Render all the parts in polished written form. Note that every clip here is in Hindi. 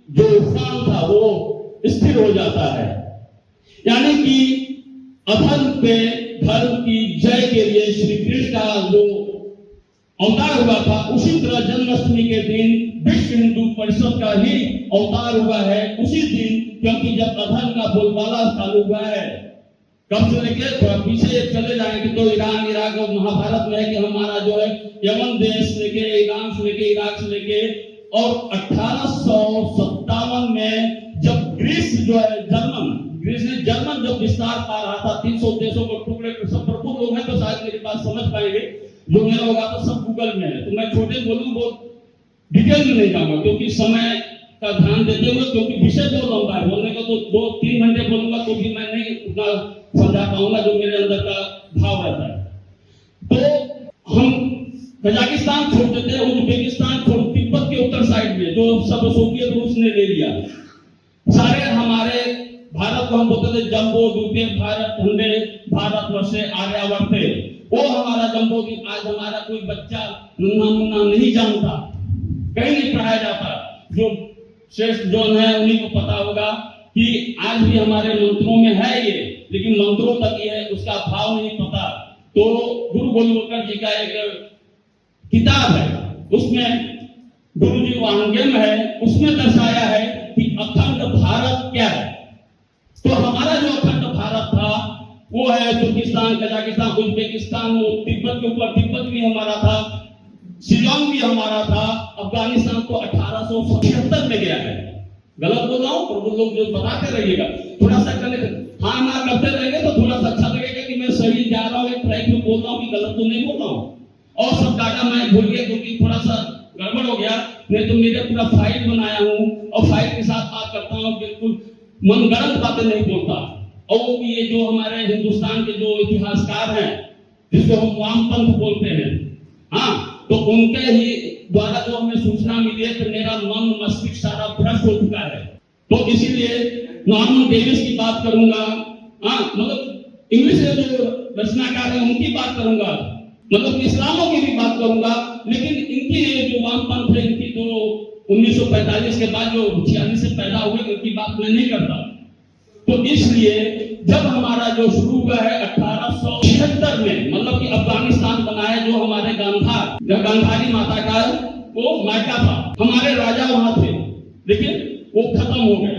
जो स्थान था वो स्थिर हो जाता है। यानी कि अधर्म पे धर्म की जय के लिए श्री कृष्ण का जो अवतार हुआ था, उसी तरह जन्माष्टमी के दिन विश्व हिंदू परिषद का ही अवतार हुआ है उसी दिन, क्योंकि जब अधर्म का बोलबाला चालू हुआ है, कब से लेके थोड़ा पीछे चले जाएंगे तो ईरान इराक और महाभारत में है कि हमारा जो है यमन देश से लेके ईरान से लेके इराक से लेके, और 1857 में जब ग्रीस जो है जर्मन जब विस्तार पा रहा था, 300 देशों को टुकड़े, सब प्रबुद्ध लोग हैं तो शायद मेरी बात समझ पाएंगे, जो मेरा होगा तो सब गूगल में है, तो मैं छोटे बोलूं, बहुत डिटेल में नहीं जाऊंगा क्योंकि समय का ध्यान देते हुए, क्योंकि विषय बहुत लंबा है, बोलने का तो 2-3 घंटे बोलूंगा तो भी मैं नहीं उतना समझा पाऊंगा जो मेरे अंदर का भाव रहता है। तो हम कजाकिस्तान छोड़ देते हैं, उज्बेकिस्तान छोड़, तिब्बत के उत्तर साइड में जो सब सोवियत रूस ने ले लिया, सारे हमारे भारत को हम बोलते थे जम्बो द्वीपे भारत खंडे भारतवर्षे आर्यावर्ते, वो हमारा जम्बो द्वीप आज हमारा कोई बच्चा नन्हा मुन्ना नहीं जानता, कहीं नहीं पढ़ाया जाता, जो श्रेष्ठ जोन है उन्हीं को पता होगा कि आज भी हमारे मंत्रों में है ये, लेकिन मंत्रों तक ही है, उसका भाव नहीं पता। तो गुरु गोलवलकर जी का एक किताब है, उसमें गुरु जी वांग्यम है, उसमें दर्शाया है कि अखंड भारत क्या है। तो हमारा जो अखंड भारत था वो है तुर्किस्तान, कजाकिस्तान, उज्बेकिस्तान, तिब्बत के ऊपर तिब्बत भी हमारा था, शिलोंग भी हमारा था, अफगानिस्तान तो 1876 में गया है। गलत बोल रहा हूं, प्रबुद्ध लोग जो बताते रहिएगा, थोड़ा सा हाँ ना करते रहेंगे तो थोड़ा सा अच्छा लगेगा कि मैं सही जा रहा हूँ, एक ट्रैक में बोल रहा हूँ कि गलत तो नहीं बोल रहा हूँ। और सब डाटा मैं भूल गया क्योंकि थोड़ा सा गड़बड़ हो गया, नहीं तो मेरे पूरा फाइल बनाया हूँ और फाइल के साथ बात करता हूँ, बिल्कुल मनगढ़ंत बातें नहीं बोलता। और वो भी ये जो हमारे हिंदुस्तान के जो इतिहासकार हैं जिसको हम वामपंथ बोलते हैं, हाँ, तो उनके ही द्वारा जो हमें सूचना मिली है कि मेरा मन मस्तिष्क सारा भ्रष्ट हो चुका है। तो इसीलिए नॉर्मन डेविस की बात करूंगा, हाँ, मतलब इंग्लिश में जो रचनाकार है उनकी बात करूंगा, मतलब इस्लामों की भी बात करूंगा, लेकिन इनकी जो वामपंथ है, इनकी जो 1945 के बाद जो 46 से पैदा हुए, उनकी बात मैं नहीं करता। तो इसलिए जब हमारा जो शुरू हुआ है 1876 में, मतलब कि अफगानिस्तान बना है, जो हमारे गांधारी माता का वो मायका था, हमारे राजा वहां थे, लेकिन वो खत्म हो गए।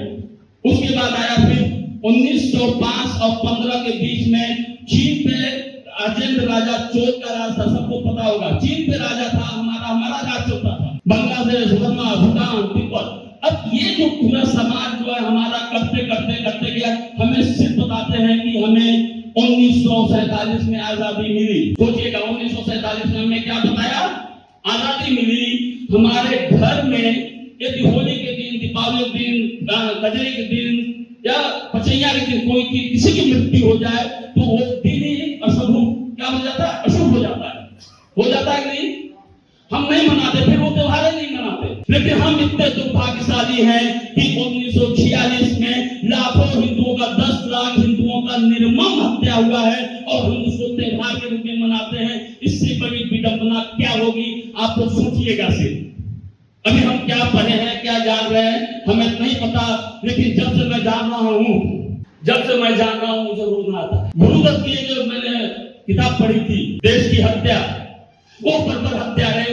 उसके बाद आया फिर 1905 और 15 के बीच में चीन पे राजेंद्र राजा चोल का राज था, सबको पता होगा, चीन पे राजा था, हमारा राज चलता था, बांग्लादेश, बर्मा, भूटान, तिब्बत। अब ये जो पूरा समाज जो है हमारा करते गया, हमें सिर्फ बताते हैं कि हमें 1947 में आजादी मिली। सोचिएगा, 1947 में हमें क्या बताया, आजादी मिली। हमारे घर में यदि होली के दिन, दीपावली के दिन, कजरी के दिन या पचैया के दिन कोई किसी की मृत्यु हो जाए तो वो दिन ही अशुभ क्या हो जाता है, अशुभ हो जाता है कि नहीं? हम नहीं मनाते, फिर वो त्योहार नहीं मनाते। लेकिन हम इतने दुर्भाग्यशाली हैं कि 1946 में लाखों हिंदुओं का, 10 लाख हिंदुओं का निर्मम हत्या हुआ है और हम उसको त्योहार के रूप में मनाते हैं। इससे बड़ी विडंबना क्या होगी, आप लोग सोचिएगा। सिर्फ अभी हम क्या पढ़े हैं, क्या जान रहे हैं, हमें नहीं पता, लेकिन जब से मैं जान रहा हूं मुझे रोना आता है। गुरुदत्त की जो मैंने किताब पढ़ी थी, देश की हत्या, वो बर्बर हत्या है,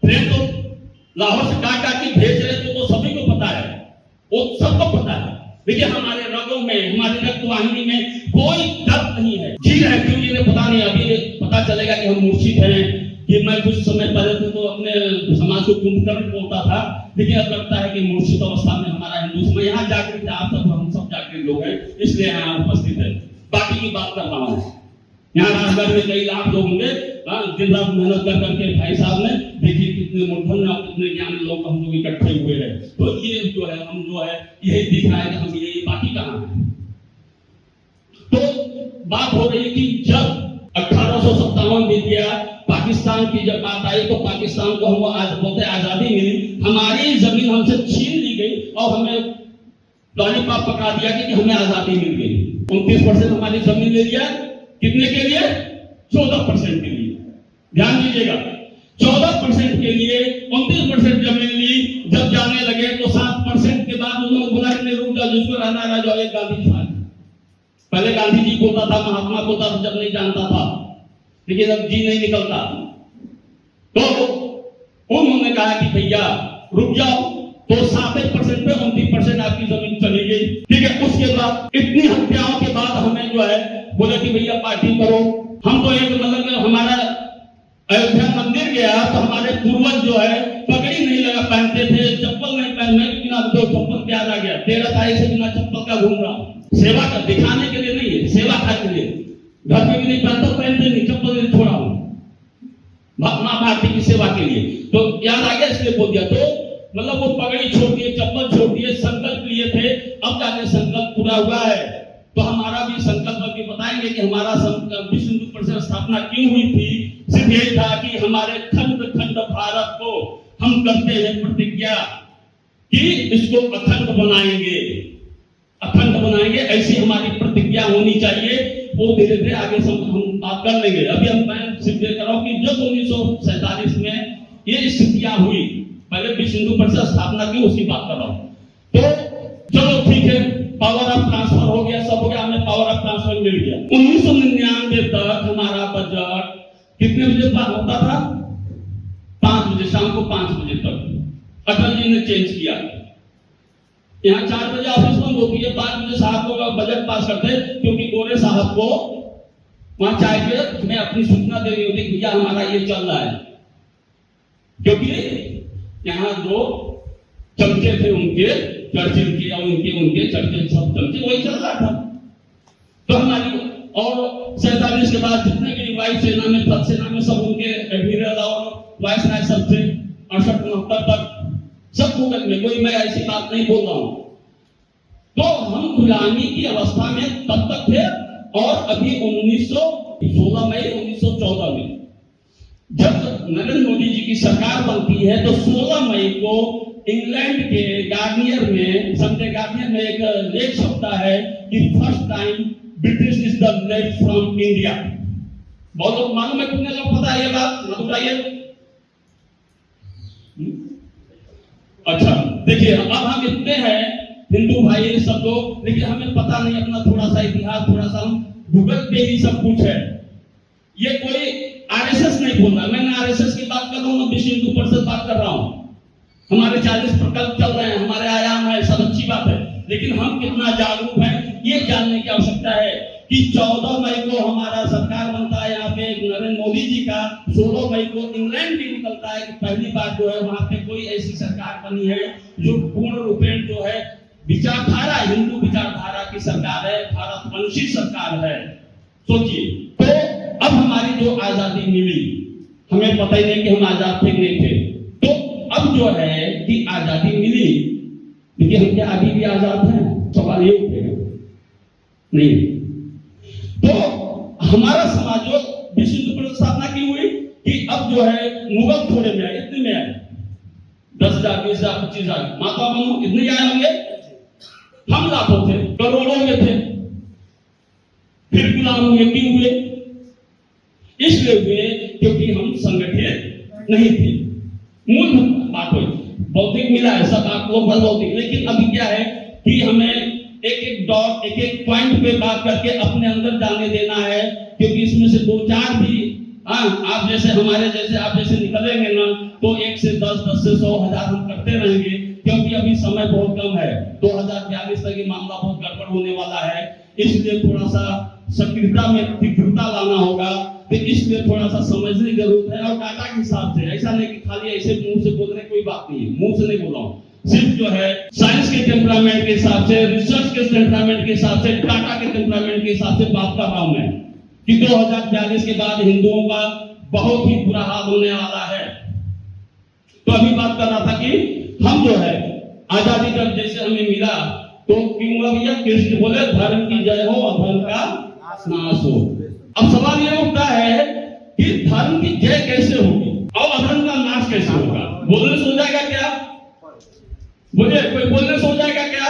ट्रेन तो लाहौर से काट के भेज रहे तो सभी को पता है, वो सबको पता है, लेकिन हमारे रगों में, हमारे रक्तवाहिनी में कोई दर्द नहीं है। जी रहे क्यों ये पता नहीं, अभी पता चलेगा कि हम मूर्छित हैं। कि मैं कुछ समय पहले थे तो अपने समाज को कुंभकर्ण बोलता था, लेकिन अब लगता है कि मूर्छित अवस्था में हमारा हिंदू समाज यहाँ जागृत है, आप सब, हम सब जागृत लोग हैं, इसलिए यहाँ उपस्थित है। बाकी की बात कर रहा हूँ, यहाँ राजगढ़ में कई लाख लोग होंगे, दिन रात मेहनत कर करके भाई साहब ने, देखिए कितने मूर्खन और कितने ज्ञानी लोग हम लोग इकट्ठे हुए हैं। तो ये जो है, हम जो है यही दिख रहा है कि हम ये बाकी कहाँ है। तो बात हो रही कि जब 1857 बीत गया, पाकिस्तान की जब बात आई तो पाकिस्तान को हम आज बोलते आजादी मिली, हमारी जमीन हमसे छीन ली गई और हमें लॉलीपॉप पकड़ा दिया कि हमें आजादी मिल गई। 29% हमारी जमीन ले लिया, कितने के लिए? 14% के लिए। ध्यान दीजिएगा, 14% के लिए 29% जमीन ली। जब जाने लगे तो 7% बाद उन्होंने बोला कि नहीं रुक जाओ, जिसको रहना रह जाओ, एक गांधी था। पहले गांधी जी बोलता था, महात्मा बोलता था, जब नहीं जानता था, लेकिन अब जी नहीं निकलता। तो उन्होंने कहा कि भैया रुक जाओ, तो 67% पे 29% आपकी जमीन चली गई। ठीक है, उसके बाद इतनी हत्याओं के बाद हमें जो है बोले कि भैया पार्टी करो। हम तो एक मतलब हमारा अयोध्या मंदिर गया तो हमारे पूर्वज जो है पगड़ी नहीं लगा पहनते थे, चप्पल नहीं पहनने, बिना दो चप्पल के आ गया, 13 तारीख से बिना चप्पल का घूम रहा हूँ। सेवा कर दिखाने के लिए नहीं है, सेवा के लिए। घर में भी नहीं पहनता, पहनते नहीं, चप्पल नहीं छोड़ा हूँ मां भारती की सेवा के लिए। तो याद आ गया इसलिए बोल दिया। तो मतलब वो पगड़ी छोड़ दिए, चप्पल छोड़ दिए, संकल्प लिए थे, अब जाके संकल्प पूरा हुआ है। तो हमारा भी संकल्प अभी बताएंगे कि हमारा विश्व हिंदू परिषद स्थापना क्यों हुई थी। सिर्फ यही था कि हमारे खंड खंड भारत को हम करते हैं प्रतिज्ञा कि इसको अखंड बनाएंगे, अखंड बनाएंगे, ऐसी हमारी प्रतिज्ञा होनी चाहिए। वो धीरे धीरे आगे हम बात कर लेंगे। अभी मैं सिर्फ ये कर रहा हूं कि जब 1947 में ये स्थितियां हुई, पहले विश्व हिंदू परिषद स्थापना की उसकी बात कर रहा हूं। तो चलो ठीक है, पावर ऑफ ट्रांसफर हो गया, सब हो गया, हमें पावर ऑफ ट्रांसफर मिल गया। 1999 तक हमारा बजट कितने बजे पास होता था? 5 बजे, शाम को 5 बजे तक। अटल जी ने चेंज किया, यहाँ 4 बजे ऑफिस बंद होती है, 5 बजे साहब को बजट पास करते, क्योंकि गोरे साहब को वहां चाय पे मैं अपनी सूचना दे रही होती कि भैया हमारा ये चल रहा है। क्योंकि यहाँ जो चमचे थे उनके, चर्चिल के और उनके चर्चे, सब चमचे वही चल रहा था। तो हमारी और 47 के बाद जितने भी वायुसेना में, थल सेना में सब उनके एडमिरल और वायसराय सब थे, 68-69 तक सब भूगत में, कोई मैं ऐसी बात नहीं बोल रहा हूं। तो हम गुलामी की अवस्था में तब तक थे। और अभी 16 मई 1914 में जब नरेंद्र मोदी जी की सरकार बनती है तो 16 मई को इंग्लैंड के गार्डियन में, संडे गार्डियन में एक लेख छपता है कि first time British is the left from India. बहुत लोग मालूम है, कितने लोग पता है ये बात? बताइए। अच्छा देखिए, अब हम इतने हैं हिंदू भाई सब लोग, लेकिन हमें पता नहीं अपना थोड़ा सा इतिहास, थोड़ा सा हम गूगल पे ही सब कुछ है। ये कोई आरएसएस नहीं बोल रहा, मैं आरएसएस की बात कर रहा हूँ, विश्व हिंदू परिषद बात कर रहा हूँ। हमारे 40 प्रकल्प चल रहे हैं, हमारे आयाम है, सब अच्छी बात है, लेकिन हम कितना जागरूक हैं ये जानने की आवश्यकता है कि 14 मई को हमारा सरकार बनता है यहाँ पे नरेंद्र मोदी जी का, 16 मई को इंग्लैंड भी निकलता है कि पहली बार जो है वहां पे कोई ऐसी सरकार बनी है जो पूर्ण रूपेण जो है विचारधारा, हिंदू विचारधारा की सरकार है, भारतवंशी सरकार है। सोचिए, तो अब हमारी जो आजादी मिली, हमें पता ही नहीं कि हम आजाद थे नहीं थे। तो अब जो है कि आजादी मिली, लेकिन हम क्या अभी भी आजाद हैं? सवाल ये उठेगा नहीं। तो हमारा समाज जो विश्व हिंदू परिषद स्थापना की हुई कि अब जो है मुगल थोड़े में आए, इतने में आए, 10,000, 20,000, 25,000 माता बहनों इतने आए होंगे। हम लाखों थे, करोड़ों में थे। फिर गुलाम हुए, क्यों हुए? इसलिए हुए क्योंकि हम संगठित नहीं थे। मूल बात हुई, बौद्धिक मिला है सब आप लोग बौद्धिक, लेकिन अभी क्या है कि हमें एक एक डॉट, एक एक पॉइंट पे बात करके अपने अंदर जाने देना है, क्योंकि इसमें से 2-4 भी आप जैसे हमारे जैसे आप जैसे निकलेंगे ना, तो 1 से 10, 10 से 100, 1000 हम करते रहेंगे, क्योंकि अभी समय बहुत कम है। 2042 तक ये मामला बहुत गड़बड़ होने वाला है, इसलिए थोड़ा सा सक्रियता में तीव्रता लाना होगा। तो इसलिए थोड़ा सा समझने की जरूरत है, और डाटा के हिसाब से, ऐसा नहीं कि खाली ऐसे मुंह से बोलने कोई बात नहीं है, मुंह से नहीं बोल रहा हूँ, सिर्फ जो है साइंस के टेम्परामेंट के हिसाब से, रिसर्च के टेम्परामेंट के हिसाब से, डाटा के टेम्परामेंट के हिसाब से बात कर रहा हूं मैं कि 2042 के बाद हिंदुओं का बहुत ही बुरा हाल होने वाला है। तो अभी बात कर रहा था कि हम जो है आजादी जब जैसे हमें मिला तो क्यों भैया कृष्ण बोले धर्म की जय हो, अधर्म का नाश हो। अब सवाल ये उठता है कि धर्म की जय कैसे होगी और अधर्म का नाश कैसे होगा? बोलने से हो जाएगा क्या? बोलिए, कोई बोलने से हो जाएगा क्या?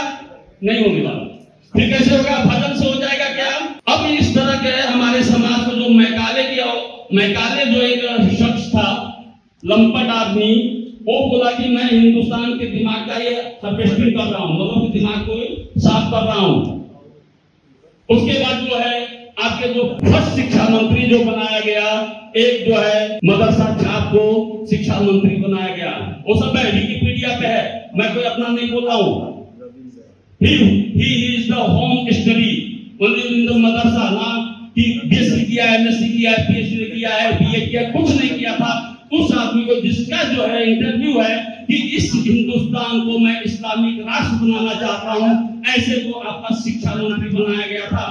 नहीं होने वाला। फिर कैसे होगा? भजन से हो जाएगा क्या? अब इस तरह के हमारे समाज को जो मैकाले जो एक शख्स था, लंपट आदमी, वो बोला कि मैं हिंदुस्तान के दिमाग का ये हार्वेस्टिंग कर रहा हूं, मतलब कि दिमाग को साफ कर रहा हूं। उसके बाद जो है आपके जो फर्स्ट शिक्षा मंत्री जो बनाया गया, एक जो है मदरसा छाप को शिक्षा मंत्री बनाया गया, वो सब है विकिपीडिया पे है, मैं कोई अपना नहीं बोल रहा हूं। he is the home study only in the मदरसा, ना कि बीएससी किया है, एमएससी किया है, पीएचडी किया है, बीए किया, कुछ नहीं किया था। उस आदमी को जिसका जो है इंटरव्यू है कि इस हिंदुस्तान को मैं इस्लामिक राष्ट्र बनाना चाहता हूं, ऐसे को आपका शिक्षा मंत्री बनाया गया था।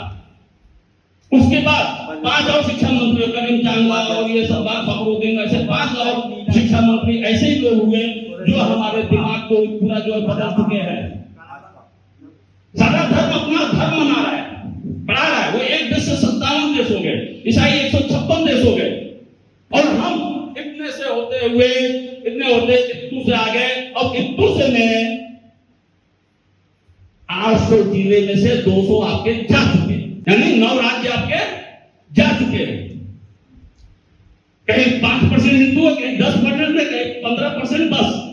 उसके बाद 5 और शिक्षा मंत्री, करीम चांगला और ये सब फखरुद्दीन, ऐसे 5 और शिक्षा मंत्री ऐसे ही लोग हुए जो हमारे दिमाग को पूरा जो है बदल चुके हैं। सारा धर्म अपना धर्म मना रहा है, बढ़ा रहा है। वो एक देश से 57 देश हो गए, ईसाई 156 देश हो गए, और हम इतने से होते हुए इतने होते इत्तू से आ गए। अब इत्तू से में 800 जिले में से 200 आपके जा चुके, यानी 9 राज्य आपके जा चुके हैं। कहीं 5% हिंदू है, कहीं 10% है, कहीं 15% बस।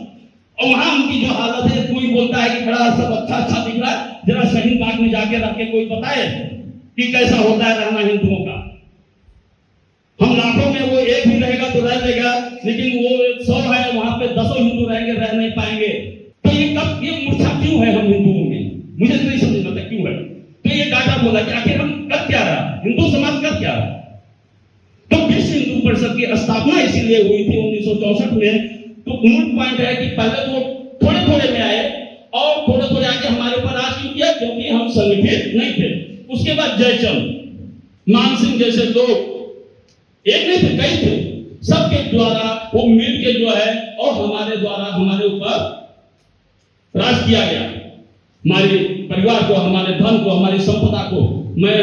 और वहां उनकी जो हालत है, कोई बोलता है कि बड़ा सब अच्छा अच्छा दिख रहा है, जरा शहीद बाग में जाके रख के कोई बताए कि कैसा होता है रहना हिंदुओं का। हम लाखों में वो एक भी रहेगा तो रह लेगा, लेकिन वो 100 है, वहां पे 10 हिंदू रहेंगे, रह नहीं पाएंगे। तो ये कब ये मूर्छा क्यों है हम हिंदुओं में, मुझे नहीं समझ आता क्यों है। तो ये डाटा बोला कि आखिर हम कर क्या रहा, हिंदू समाज कर क्या रहा। तो विश्व हिंदू परिषद की स्थापना इसीलिए हुई थी 1964 में। तो मूल पॉइंट है कि पहले तो थोड़े थोड़े में आए और थोड़े थोड़े आके हमारे ऊपर राज क्यों किया, क्योंकि हम संगठित नहीं थे। उसके बाद जयचंद, मानसिंह जैसे लोग, एक नहीं थे, कई थे, सबके द्वारा वो मिल के जो है और हमारे द्वारा हमारे ऊपर राज किया गया, हमारे परिवार को, हमारे धन को, हमारी संपदा को। मैं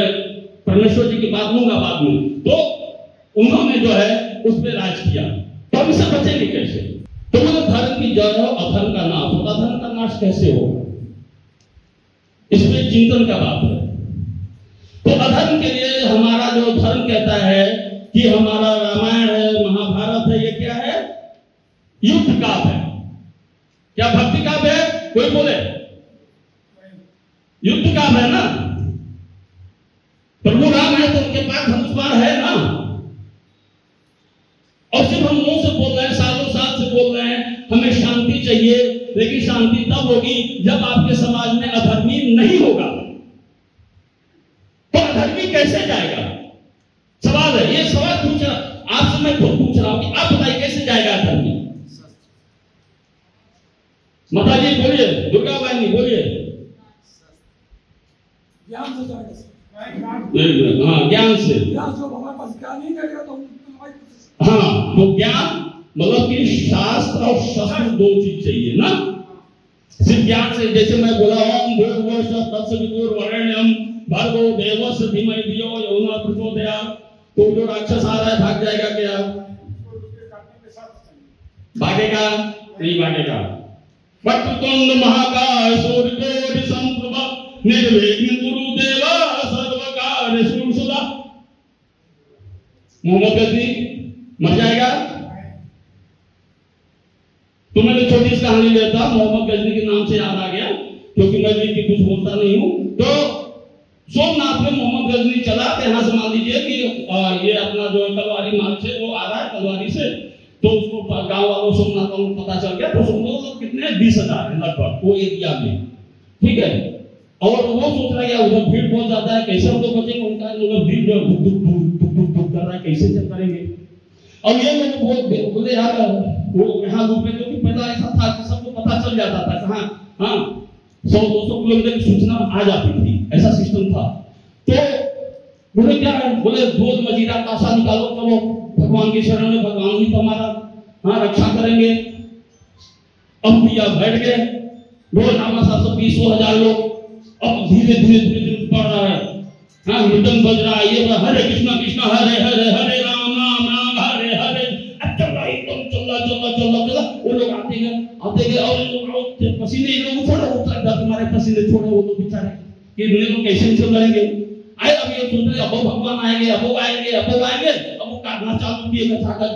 परमेश्वर जी की बात लूंगा बाद में। तो उन्होंने जो है उस पर राज किया, तो हम इससे बचेंगे कैसे। तो मतलब धर्म की जड़ हो, अधर्म का नाश होगा, धर्म का नाश कैसे होगा, इसमें चिंतन का बात है। तो अधर्म के लिए हमारा जो धर्म कहता है कि हमारा रामायण है, महाभारत है, ये क्या है, युद्ध काव्य है। क्या भक्ति काव्य है, कोई बोले युद्ध काव्य है ना। प्रभु राम है तो उनके पास धनुष बाण है ना, और सिर्फ हम मुंह से बोल रहे हैं, सालों साल से बोल रहे हैं हमें शांति चाहिए, लेकिन शांति तब होगी जब आपके समाज में अधर्मी नहीं होगा। तो अधर्मी कैसे जाएगा, सवाल है। ये सवाल पूछ रहा आपसे, मैं खुद पूछ रहा हूं कि आप बताइए कैसे जाएगा अधर्मी। माता जी बोलिए, दुर्गा बहनी बोलिए। ज्ञान से जाएगा। हाँ, ज्ञान से। ज्ञान जो हमारे पास ज्ञान नहीं रहेगा तो हाँ, तो ज्ञान मतलब कि शास्त्र और शस्त्र 2 चीज चाहिए ना। सिर्फ ज्ञान से, जैसे मैं बोला ओम भूर्भुवः तत्सवितुर्वरेण्यम भर्गो देवस्य धीमहि धियो यो न प्रचोदयात्, तो जो राक्षस आ रहा है भाग जाएगा क्या, भागेगा नहीं भागेगा। वक्रतुंड महाकाय सूर्यकोटि समप्रभा निर्विघ्नं कुरु देवा सर्वकार्येषु सर्वदा। मोहम्मद गजनी मर जाएगा। तो मैं तो छोटी सी कहानी लेता, मोहम्मद गजनी के नाम से याद आ गया, क्योंकि मैं भी कुछ बोलता नहीं हूं। तो सोमनाथ में मोहम्मद गजनी चला, तो यहां से मान लीजिए कि ये अपना जो तलवारी मार्ग से वो आ रहा है तलवारी से, तो उसको गांव वालों सोमनाथ वालों को पता चल गया। तो सोमनाथ कितने 20,000 है लगभग वो एरिया में, ठीक है। और वो सोच रहा है उधर भीड़ बहुत ज्यादा है, कैसे हम लोग बचेंगे, उनका भीड़ जो धुक कर रहा है, कैसे चल करेंगे। अब ये लोग बोले यार वो यहाँ रूप में, क्योंकि पहला ऐसा था कि सबको पता चल जाता था कहाँ, हाँ 100-200 किलोमीटर की सूचना आ जाती थी, ऐसा सिस्टम था। तो बोले क्या है, बोले दूध मजीरा कासा निकालो, चलो भगवान की शरण में, भगवान ही तो हमारा हाँ रक्षा करेंगे। अब भैया बैठ गए, रोज नामा 720,000 लोग। अब धीरे धीरे बढ़ रहा है, हाँ मृदंग बज रहा है, ये हरे कृष्णा कृष्णा हरे हरे हरे राम राम राम हरे हरे। चल रहा एकदम चल रहा। वो लोग आते गए और लोग पसीने, लोग थोड़ा होता है, तुम्हारे पसीने थोड़े, वो लोग बेचारे ये लोग कैसे चल रहेंगे। आए अब ये सुन रहे अब भगवान आएंगे, अब आएंगे, अब काटना चालू किए, गचाकर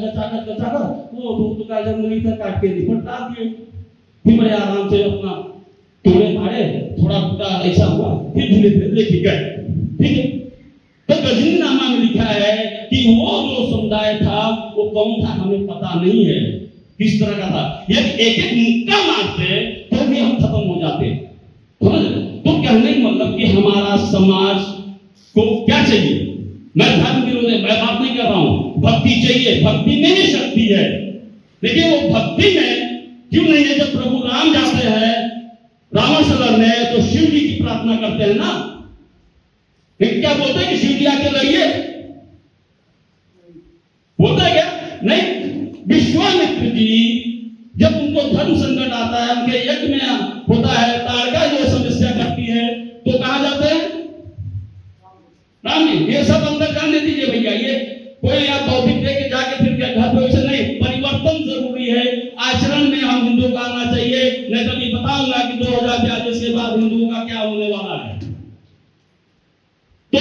वो दूध का जब नहीं था काट के निपट डाल दिए। फिर बड़े आराम से अपना टोले मारे, थोड़ा टूटा ऐसा हुआ, फिर धीरे धीरे लेके गए। ठीक है, तो गजनीनामा में लिखा है कि वो जो समुदाय था वो कौन था हमें पता नहीं है, किस तरह का था। यदि एक एक मुक्का मारते तो भी हम खत्म हो जाते। तो कहने का मतलब कि हमारा समाज को क्या चाहिए? मैं धर्म विरोधी मैं बात नहीं कर रहा हूं, भक्ति चाहिए, भक्ति में ही शक्ति है। लेकिन वो भक्ति में क्यों नहीं है? जब प्रभु राम जाते हैं रावण लड़ने तो शिव जी की प्रार्थना करते हैं ना, लेकिन क्या बोलते हैं कि शिव जी आके लड़िए? बोलता है क्या? नहीं। विश्वामित्र जी जब उनको धर्म संकट आता है, उनके यज्ञ में होता है, ताड़का जो समस्या करती है, तो कहां जाते हैं? राम जी। ये सब अंदर जाने दीजिए भैया, ये कोई आप भौतिक लेके जाके फिर क्या घर पे वैसे नहीं, परिवर्तन जरूरी है। आचरण में हम हिंदुओं का आना चाहिए। मैं कभी बताऊंगा कि 2042 के बाद हिंदुओं का क्या होने वाला है। तो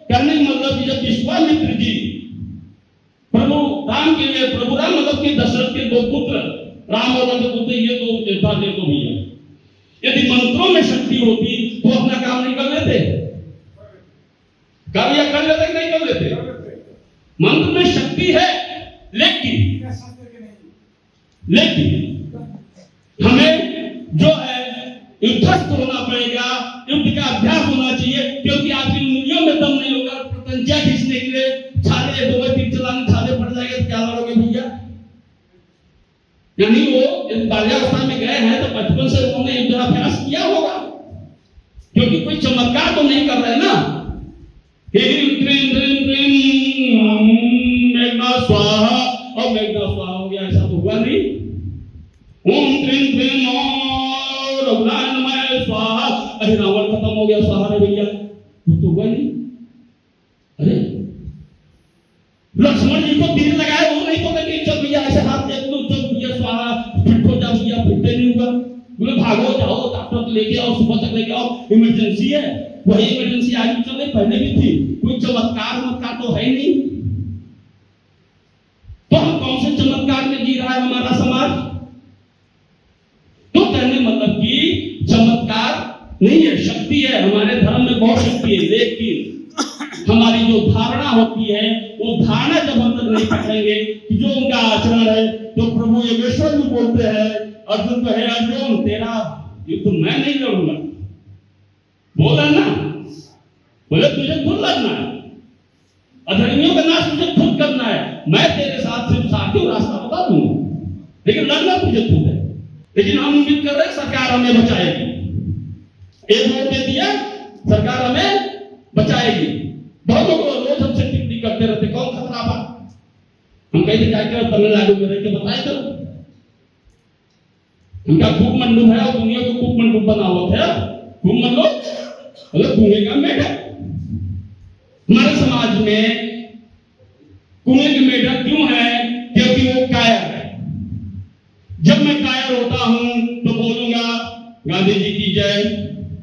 करने का मतलब जब विश्वामित्र जी प्रभु राम के लिए, प्रभु राम मतलब कि दशरथ के दो पुत्र राम और लक्ष्मण, ये दो देवता थे तो भैया, यदि मंत्रों में शक्ति होती तो अपना काम नहीं कर लेते? कार्य कर लेते कि नहीं कर लेते? मंत्र में शक्ति है, लेकिन हमें जो है युद्धस्थ होना पड़ेगा, युद्ध का अभ्यास होना चाहिए। क्योंकि आपकी उंगलियों में दम नहीं होगा प्रतंजा खींचने के लिए, छाले दो तीर चलाने छाले पड़ जाएंगे तो क्या लड़ोगे भैया? यानी वो बाल्यावस्था में गए हैं तो बचपन से उन्होंने युद्धाभ्यास किया होगा, क्योंकि कोई चमत्कार तो नहीं कर रहे ना। मेघना स्वाहा और मेघना स्वाहा हो गया, ऐसा तो हुआ नहीं। ओम त्रिं त्रिं रघुनाथ नमः स्वाहा, अरे रावण खत्म हो गया स्वाहा रे भैया, कुछ तो हुआ नहीं। अरे लक्ष्मण जी को तीर लगाए, वो नहीं पता कि चल भैया ऐसे हाथ देख लो, चल भैया स्वाहा, फिट हो जा भैया, फिटे नहीं होगा। बोले भागो जाओ, डॉक्टर को लेके आओ, सुबह तक लेके आओ, इमरजेंसी है। वही इमरजेंसी आगे चले पहले भी थी, कोई चमत्कार तो है नहीं। तो हम कौन से चमत्कार में जी रहा है हमारा समाज? तो कहने मतलब कि चमत्कार नहीं है, शक्ति है। हमारे धर्म में बहुत शक्ति है, लेकिन हमारी जो धारणा होती है वो धारणा जब हम तक नहीं पकड़ेंगे कि जो उनका आचरण है, तो प्रभु योगेश्वर भी बोलते हैं अर्जुन को, है अर्जुन तेरा युद्ध मैं नहीं लड़ूंगा। बोला ना, बोले तुझे खुद लड़ना है, अधर्मियों का नाश तुझे खुद करना है। मैं तेरे साथ सिर्फ साथी रास्ता बता दूंगा, लेकिन लड़ना तुझे खुद है। लेकिन हम उम्मीद कर रहे हैं सरकार हमें बचाएगी। एक वोट दे दिया, सरकार हमें बचाएगी। बहुत लोग रोज हमसे टिप्पणी करते रहते, कौन खतरा बा? हम कहते क्या कर तमिलनाडु में रह के बताए करो, उनका कूप मंडूप है और दुनिया को कूप मंडूप बना हुआ है। कूप मंडूप मतलब कुएं का मेढक। हमारे समाज में कुएं के मेढक क्यों है? क्योंकि वो कायर है। जब मैं कायर होता हूं तो बोलूंगा गांधी जी की जय,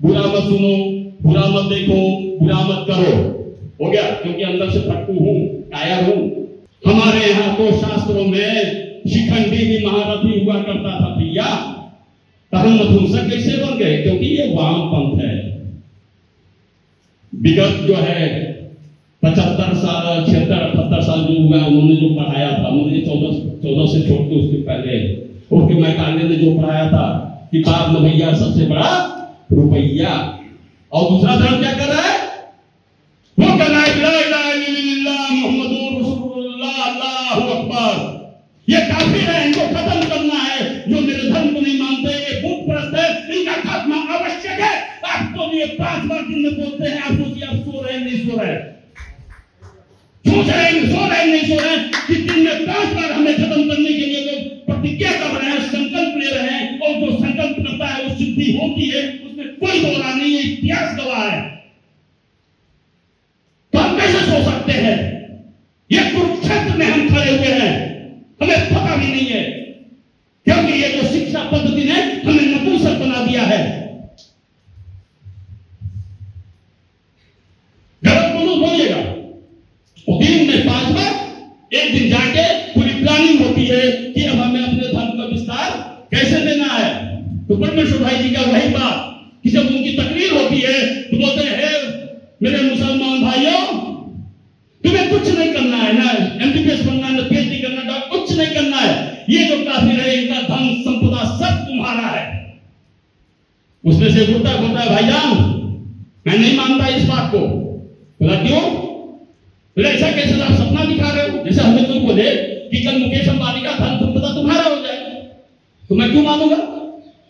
बुरा मत सुनो, बुरा मत देखो, बुरा मत करो, हो गया। क्योंकि अंदर से फटकू हूं, कायर हूं। हमारे यहाँ तो शास्त्रों में शिखंडी भी महारथी हुआ करता था भैया। तो हम नपुंसक कैसे बन गए? क्योंकि ये वाम पंथ है। विगत जो है 75 साल 76 78 साल जो हुआ, उन्होंने जो पढ़ाया था, मुझे 14 से छोड़ के उसके पहले उसके मैकाले ने जो पढ़ाया था कि बाप न भैया सबसे बड़ा रुपया। और दूसरा धर्म क्या कर रहा है? वो कर रहा है ला इलाहा इल्लल्लाह मुहम्मदुर रसूलुल्लाह अल्लाहु अकबर। ये काफिर है, इनको खत्म करना है। जो मेरे धर्म को नहीं मानते, ये बुत परस्त है, इनका खात्मा आवश्यक है। आप तो ये 5 बार दिन में बोलते हैं, आप सोचिए आप सो रहे नहीं सो रहे, सोच रहे हैं सो रहे नहीं सो रहे, कि दिन में 5 बार हमें खत्म करने के लिए लोग प्रतिज्ञा कर रहे हैं, संकल्प ले रहे हैं। और जो संकल्प करता है वो सिद्धि होती है, उसमें कोई दोहरा नहीं है, इतिहास गवाह है। तो हम कैसे सो सकते हैं? ये कुरुक्षेत्र में हम खड़े हुए हैं, हमें पता भी नहीं है। क्योंकि ये जो शिक्षा पद्धति ने हमें नपुंसक बना दिया है। गलत बोलो बोलिएगा, दिन में 5 बार उसमें से बोलता है भाईजान मैं नहीं मानता इस बात को। बोला क्यों? बोले ऐसा कैसे आप सपना दिखा रहे हो? जैसे हमें कोई बोले कि कल मुकेश अंबानी का धन संपदा तुम्हारा हो जाए तो मैं क्यों मानूंगा?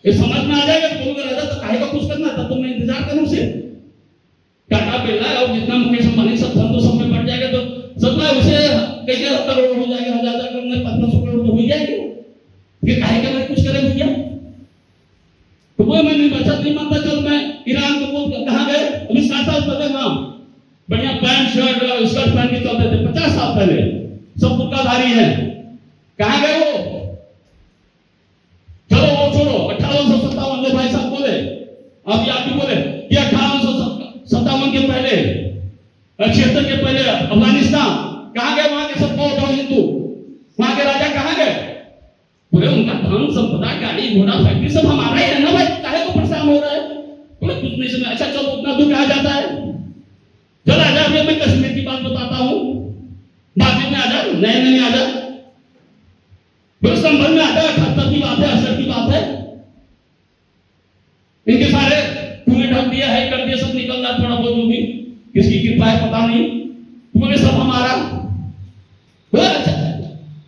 ये समझ में आ जाएगा तो बोलूंगा राजा तो काहे का कुछ करना था, तो मैं इंतजार करूं उसे। टाटा बिरला और जितना मुकेश अंबानी सब धन तो सब में बढ़ जाएगा तो सब में उसे कैसे करोड़ हो जाएगा, हजार करोड़ 1500 करोड़ तो हो जाएगी। ये काहे का मैं कुछ करे भैया? तो वो मैं नहीं बचा नहीं मानता। चल मैं ईरान को बोल कहां गए? अभी 7 साल पहले वहां बढ़िया पैंट शर्ट स्कर्ट पहन के चलते थे, 50 साल पहले सब बुर्काधारी हैं। कहां गए वो? चलो वो छोड़ो। 1857 में भाई साहब बोले, अभी आप भी बोले कि 1857 के पहले 76 के पहले अफगानिस्तान कहां गए? वहां के सब बौद्ध और हिंदू वहां के राजा कहां गए? बोले उनका धन संपदा गाड़ी घोड़ा फैक्ट्री सब हमारा ही है ना भाई, काहे को परेशान हो रहा है? बोले कुछ नहीं समझ। अच्छा चलो उतना दूर कहा जाता है? चल आजा, अभी मैं कश्मीर की बात बताता हूं। बाद में आजा, नए नए आजा। बोले संभल में आजा, 78 की बात है, 68 की बात है। इनके सारे कुएं ढक दिया है, कर दिया, सब निकल रहा थोड़ा बहुत जो भी, किसकी कृपा है पता नहीं। बोले सब हमारा। बोले अच्छा,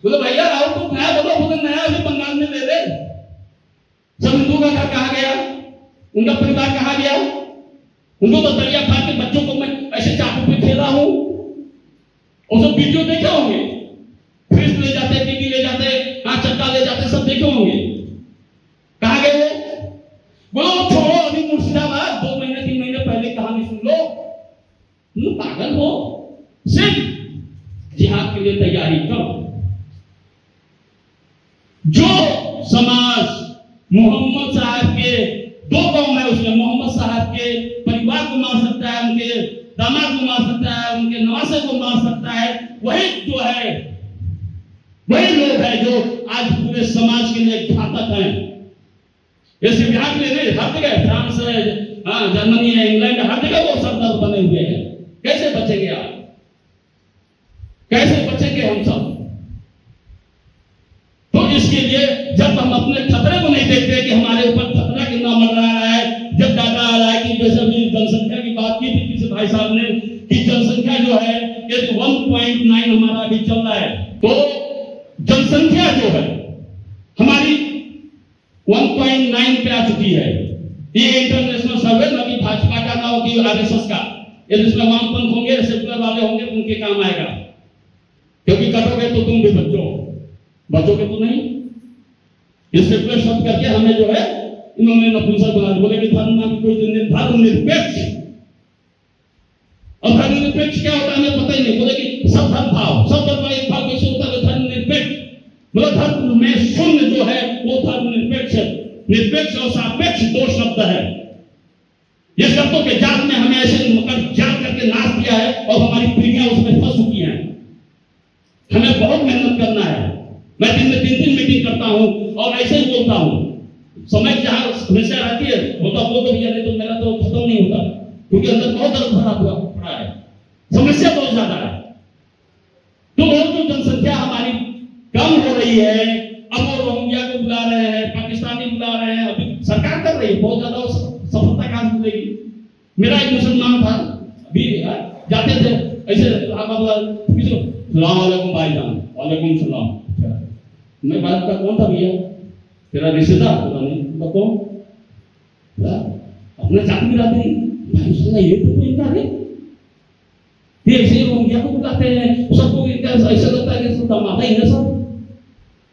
बोले भैया और कुछ नया बोलो। बोले नया अभी बंगाल में ले ले। सब हिंदू का घर कहां गया? उनका परिवार कहां गया? उनको तो दरिया फाड़ के बच्चों को मैं ऐसे चाकू पे खेला हूं और सब वीडियो देखे होंगे। फ्रिज ले जाते, टीवी ले जाते, चक्का ले जाते, सब देखे होंगे। कहां गए वो? बोलो छोड़ो, अभी मुर्शिदाबाद 2 महीने 3 महीने पहले कहानी सुन लो। तुम पागल हो? सिर्फ जिहाद के लिए तैयारी करो। जो समाज मोहम्मद साहब के 2 कौम है, उसमें मोहम्मद साहब के परिवार को मार सकता है, उनके दामाद को मार सकता है, उनके नवासे को मार सकता है, वही जो है वही लोग हैं जो आज पूरे समाज के लिए घातक हैं। जैसे बिहार के लिए हर जगह, फ्रांस है, जर्मनी है, इंग्लैंड है, हर जगह वो सरदार बने हुए हैं। कैसे बचेंगे आप? कैसे बचेंगे हम सब? तो इसके लिए जब हम अपने खतरे को नहीं देखते कि हमारे ऊपर खतरा कितना मंडरा रहा है, जब डाटा आ रहा है कि जैसे अभी जनसंख्या की बात की थी किसी भाई साहब ने कि जनसंख्या जो है 1.9 हमारा अभी चल रहा है, तो जनसंख्या जो है हमारी 1.9 पे आ चुकी है। ये इंटरनेशनल सर्वे ना कि भाजपा का ना हो कि आरएसएस का, ये जिसमें वामपंथ होंगे, सेकुलर वाले होंगे, उनके काम आएगा। क्योंकि कटोगे तो तुम भी बचोगे तो नहीं। इस सेकुलर शब्द करके हमें जो है इन्होंने नपुंसक बना दिया। बोले कि धर्म ना कोई धर्मनिरपेक्ष। अब धर्मनिरपेक्ष क्या होता है हमें पता ही नहीं। बोले कि सब धर्म भाव, सब धर्म का एक भाव कैसे होता है? धर्मनिरपेक्ष मतलब धर्म में शून्य जो है वो धर्मनिरपेक्ष है। निरपेक्ष और सापेक्ष 2 शब्द है। ये शब्दों के जाल में हमें ऐसे मकर जाल करके नाश किया है और हमारी पीढ़ियां उसमें फंस चुकी हैं। हमें बहुत मेहनत करना है। मैं दिन में 3 मीटिंग करता हूं और ऐसे ही बोलता हूं। समय जहां हमेशा रहती है होता बोल तो भैया, नहीं तो मेरा तो खत्म नहीं होता, क्योंकि अंदर बहुत दर्द भरा हुआ पड़ा है, समस्या बहुत ज्यादा है। तो जो जनसंख्या हमारी कम हो रही है, अब वो रोहिंग्या को बुला रहे हैं, पाकिस्तानी बुला रहे हैं, अभी सरकार कर रही है बहुत ज्यादा, सफलता कहां मिलेगी? मेरा एक मुसलमान था, अभी जाते थे ऐसे सलाम भाईजान, वालेकुम सलाम। मैं बात का कौन था भैया? तेरा रिश्तेदार? पता नहीं। बताओ अपना जाति बिरादरी भाई साला, ये तो इनका है। ये ऐसे रोहिंग्या को बुलाते हैं, सबको इनका ऐसा लगता है कि सब दमादा ही है। सब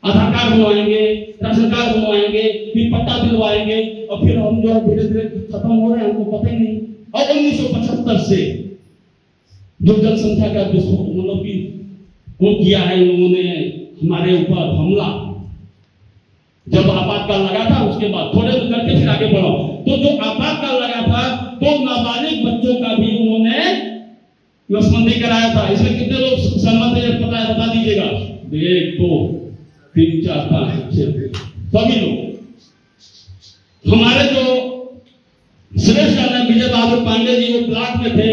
आधार कार्ड बनवाएंगे, राशन कार्ड बनवाएंगे, फिर पट्टा दिलवाएंगे और फिर हम जो है धीरे धीरे खत्म हो रहे हैं, हमको पता ही नहीं। और 1975 से जो जनसंख्या का मतलब कि वो किया है उन्होंने हमारे ऊपर हमला, जब आपातकाल लगा था उसके बाद थोड़े करके फिर आगे बढ़ो। तो जो आपातकाल लगा था तो नाबालिग बच्चों का भी उन्होंने नसबंदी कराया था। इसमें कितने लोग सहमत है पता है? बता दीजिएगा। 1 2 3 4 5 6 सभी लोग। हमारे जो श्रेष्ठ विजय बहादुर पांडे जी वो ब्लॉक में थे,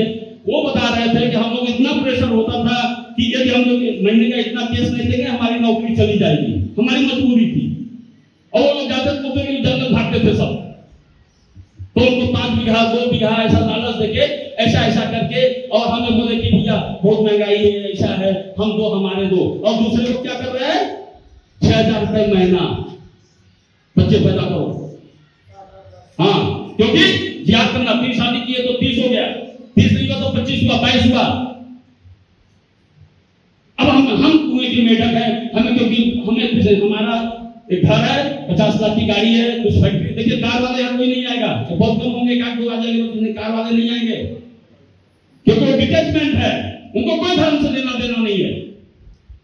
वो बता रहे थे कि हम लोग इतना प्रेशर होता था कि यदि हम लोग महीने का इतना केस नहीं देंगे हमारी नौकरी चली जाएगी, हमारी मजबूरी थी। और वो लोग जाते जंगल भागते थे सब। तो उनको 5 बीघा 2 बीघा ऐसा लालच देके ऐसा ऐसा करके और हमें बोले कि भैया बहुत महंगाई है, ऐसा है, हम दो हमारे दो। और दूसरे लोग क्या कर रहे हैं, 6,000 रुपए महीना बच्चे पैदा करो। हाँ, क्योंकि जिहाद करना, 30 शादी किए तो 30 हो गया, 30 नहीं हुआ तो 25 हुआ, 22 हुआ। अब हम कुएं की मेढक है, हमें क्योंकि हमें हमारा एक घर है, 50 लाख की गाड़ी है, कुछ फैक्ट्री। देखिए कार वाले यहाँ कोई नहीं आएगा, तो बहुत कम होंगे, एक आध दो आ जाएंगे, कार वाले नहीं आएंगे क्योंकि वो डिटैचमेंट है, उनको कोई धर्म से लेना देना नहीं है।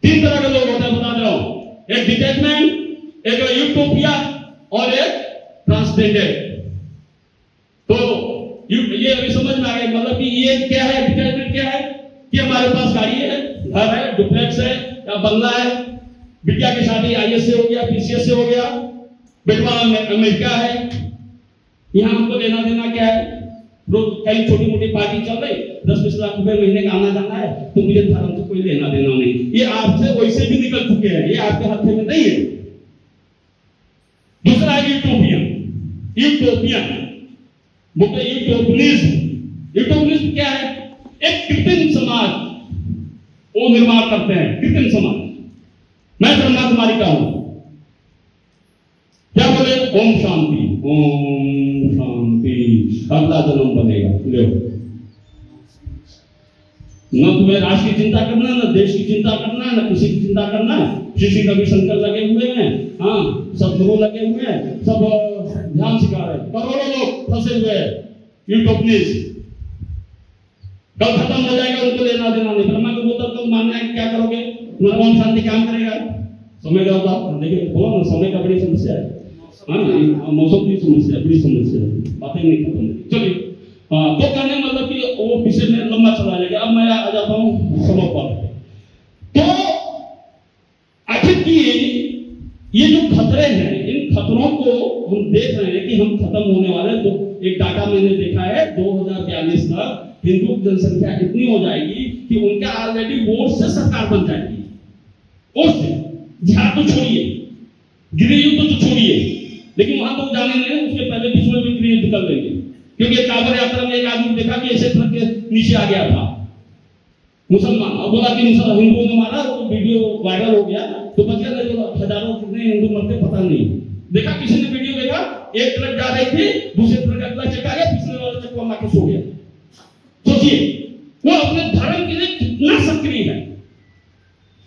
3 तरह के लोग होते हैं, बता रहा हूं, एक डिटैचमेंट, एक यूटोपिया और एक ट्रांसजेंडर। तो ये अभी समझ में आ गया, मतलब कि ये क्या है, डिटैचमेंट क्या है कि हमारे पास गाड़ी है, घर है, डुप्लेक्स है या बंगला है, बिटिया की शादी IAS से हो गया, PCS से हो गया, बेटवा अमेरिका है, यहाँ हमको लेना देना क्या है। रोज कहीं छोटी मोटी पार्टी चल रही, 10-20 लाख रुपए महीने का आना जाना है, तो मुझे धर्म से कोई लेना देना नहीं। ये आपसे वैसे भी निकल चुके हैं, ये आपके हाथ में नहीं है। दूसरा है यूटोपियन। यूटोपियनिज्म क्या है, एक कृत्रिम समाज वो निर्माण करते हैं, कृत्रिम समाज। मैं ब्रह्मा कुमारी का हूं, क्या बोले, ओम शांति, ओम शांति, अगला जन्म बनेगा, लो। न तुम्हें राष्ट्र की चिंता करना, न देश की चिंता करना, न किसी की चिंता करना। श्री रविशंकर लगे हुए हैं, हाँ, सब गुरु लगे हुए हैं, सब ध्यान सिखा रहे हैं, करोड़ों लोग फंसे हुए हैं यूटोपियनिज्म। कल खत्म हो जाएगा, उनको लेना देना नहीं। ब्रह्मा को बोलता तुम मानना है, क्या करोगे, ओम शांति काम करेगा। समय का बात देखिए, बोलो ना, समय का बड़ी समस्या है, हाँ, मौसम की समस्या, बड़ी समस्या है, बातें नहीं खत्म। चलिए, तो कहने मतलब कि वो विषय में लंबा चला जाएगा। अब मैं आ जाता हूँ सबक पर। तो आखिर की ये जो खतरे हैं, इन खतरों को हम देख रहे हैं कि हम खत्म होने वाले। तो एक डाटा मैंने देखा है, 2042 तक हिंदू जनसंख्या इतनी हो जाएगी कि उनका ऑलरेडी वोट से सरकार बन जाएगी। वोट से, जिहाद तो छोड़िए, गृह युद्ध तो छोड़िए, लेकिन वहां तो जाने नहीं, उसके पहले बीच में भी गृह युद्ध कर लेंगे। क्योंकि काबर यात्रा में एक आदमी देखा कि ऐसे ट्रक के नीचे आ गया था मुसलमान, और बोला कि हिंदुओं ने मारा, तो वीडियो वायरल हो गया, तो बच गया, तो हजारों कितने हिंदू मरते पता नहीं। देखा, किसी ने वीडियो देखा, एक ट्रक जा रही थी, दूसरे ट्रक अगला चक्का गया, पिछले वाला चक्का मार के सो गया। सोचिए, वो अपने धर्म के लिए कितना सक्रिय है,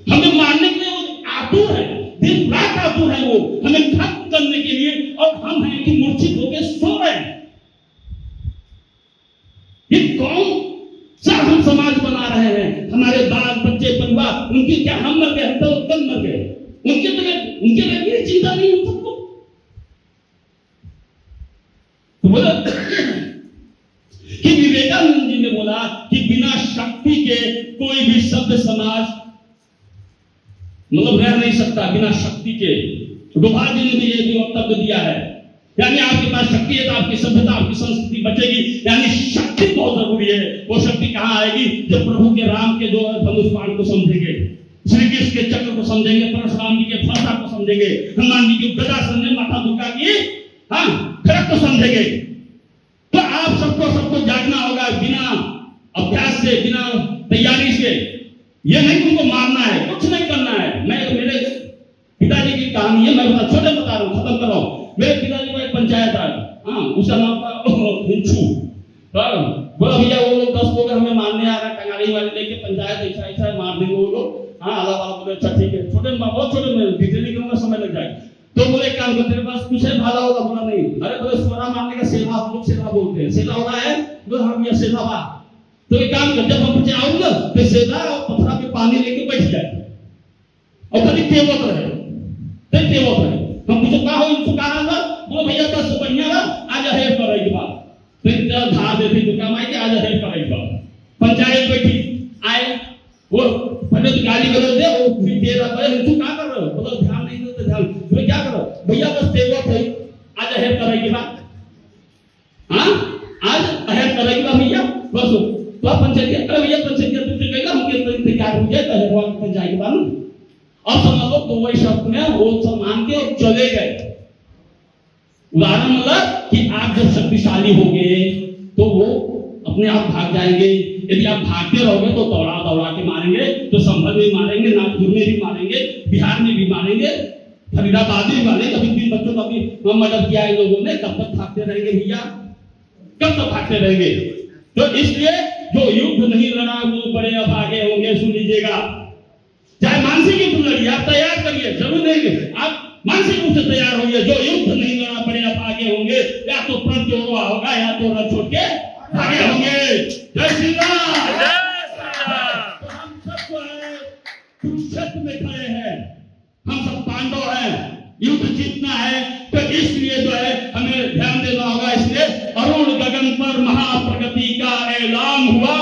हमें मारने के लिए वो आतुर है, दिन रात आतुर है, वो हमें खत्म करने के लिए, और हम हैं कि मूर्छित होकर सो रहे हैं। ये कौन सा हम समाज बना रहे हैं, हमारे बाल बच्चे परिवार, उनकी क्या, हम मर गए, हम तो कल मर गए, उनके लिए चिंता नहीं हम सबको। तो बोला कि विवेकानंद जी ने बोला कि बिना शक्ति के कोई भी सभ्य समाज मतलब रह नहीं सकता, बिना शक्ति के। डोभाल जी ने भी ये वक्तव्य दिया है, यानी आपके पास शक्ति है तो आपकी सभ्यता, आपकी संस्कृति बचेगी। यानी शक्ति बहुत जरूरी है। वो शक्ति कहां आएगी, जब प्रभु के राम के जो धनुष बाण को समझेंगे, श्री कृष्ण के चक्र को समझेंगे, परशुराम जी के फरसा को समझेंगे, हनुमान जी की गदा समझेंगे, माता दुर्गा की खड़ग को समझेंगे। तो आप सबको जागना होगा, बिना अभ्यास से, बिना तैयारी से। ये नहीं उनको मारना है, कुछ नहीं करना है। मैं मेरे पिताजी की कहानी है, मैं छोटे बता रहा हूँ, खत्म कर रहा हूँ। मेरे पिताजी का एक पंचायत है, हाँ, उसका नाम था हिंचू। बोला भैया वो लोग 10 लोग हमें मारने आ रहे हैं, टंगारी वाले लेके, पंचायत ऐसा मार देंगे वो लोग। हाँ, अल्लाह वाला बोले अच्छा ठीक है, छोटे बहुत छोटे में डिटेलिंग करूंगा, समय लग जाएगा। तो बोले काम कर, तेरे पास कुछ है भाला होगा? बोला नहीं। अरे बोले सोना मारने का सेला, हम लोग सेला बोलते हैं, सेला होता है, बोले हाँ भैया सेला बा। तो एक काम कर, जब हम बच्चे आओगे तो सेला और पथरा पे पानी लेके बैठ जाए और खाली टेवत रहे, हम पूछो का हो, इनको कहा ना, बोलो भैया बस बढ़िया रहा, आज हेर करे के बाद फिर धा देती दुकान माई के, आज हेर करे के बाद पंचायत बैठी आए, वो पहले तो गाली गलौज दे, वो भी दे रहा है, तू क्या कर रहे हो? बोलो ध्यान नहीं देते, ध्यान तुम्हें क्या करो भैया, बस टेवत है, आज हेर करे के बाद, हाँ आज हेर करे के बाद भैया बस। तो पंचायत, अरे भैया पंचायत तुझे कहेगा हम के तैयार हो जाए, तो हेरवा पंचायत के बाद अब समझ लो, तो वही शब्द में वो सब मान के और चले गए। उदाहरण मतलब कि आप जब शक्तिशाली होंगे तो वो अपने आप भाग जाएंगे। यदि आप भागते रहोगे तो दौड़ा दौड़ा के मारेंगे, तो संभल में मारेंगे, नागपुर में भी मारेंगे, बिहार में भी मारेंगे, फरीदाबाद में भी मारेंगे। कभी 3 बच्चों का भी मर्डर किया है लोगों ने। कब तक भागते रहेंगे भैया, कब तक भागते रहेंगे? तो इसलिए जो युद्ध नहीं लड़ा वो बड़े अभागे होंगे। सुन लीजिएगा, चाहे मानसिक युद्ध लड़िए, आप तैयार करिए, जरूर नहीं आप मानसिक रूप से तैयार होइए। जो युद्ध नहीं लड़ा बड़े अभागे होंगे, या तो प्रण जोड़वा होगा या तो रथ छोड़ के भागे होंगे। जय श्री राम। तो हम सब जो है कुरुक्षेत्र में खड़े हैं, हम सब पांडव हैं, युद्ध जीतना है। तो इसलिए जो है हमें ध्यान देना होगा। इसलिए अरुण गगन पर महाप्रगति का ऐलान हुआ।